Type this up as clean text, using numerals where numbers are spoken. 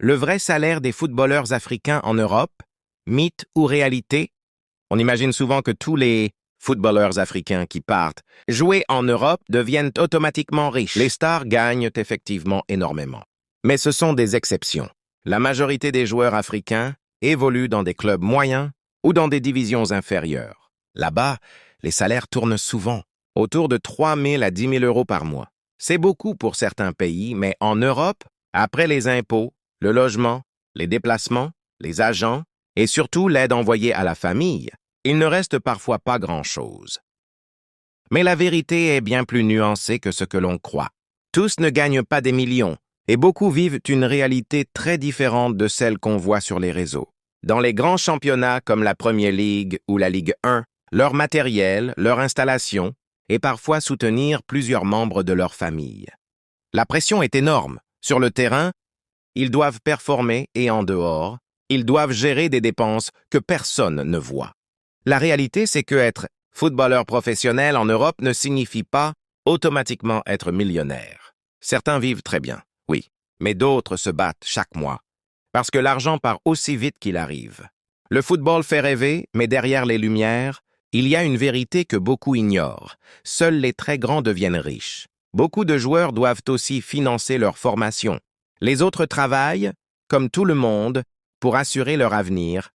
Le vrai salaire des footballeurs africains en Europe, mythe ou réalité? On imagine souvent que tous les footballeurs africains qui partent jouer en Europe deviennent automatiquement riches. Les stars gagnent effectivement énormément. Mais ce sont des exceptions. La majorité des joueurs africains évoluent dans des clubs moyens ou dans des divisions inférieures. Là-bas, les salaires tournent souvent autour de 3 000 à 10 000 euros par mois. C'est beaucoup pour certains pays, mais en Europe, après les impôts, le logement, les déplacements, les agents et surtout l'aide envoyée à la famille, il ne reste parfois pas grand-chose. Mais la vérité est bien plus nuancée que ce que l'on croit. Tous ne gagnent pas des millions et beaucoup vivent une réalité très différente de celle qu'on voit sur les réseaux. Dans les grands championnats comme la Premier League ou la Ligue 1, leur matériel, leur installation et parfois soutenir plusieurs membres de leur famille. La pression est énorme. Sur le terrain, ils doivent performer et en dehors, ils doivent gérer des dépenses que personne ne voit. La réalité, c'est que être footballeur professionnel en Europe ne signifie pas automatiquement être millionnaire. Certains vivent très bien, oui, mais d'autres se battent chaque mois, parce que l'argent part aussi vite qu'il arrive. Le football fait rêver, mais derrière les lumières, il y a une vérité que beaucoup ignorent. Seuls les très grands deviennent riches. Beaucoup de joueurs doivent aussi financer leur formation. Les autres travaillent, comme tout le monde, pour assurer leur avenir.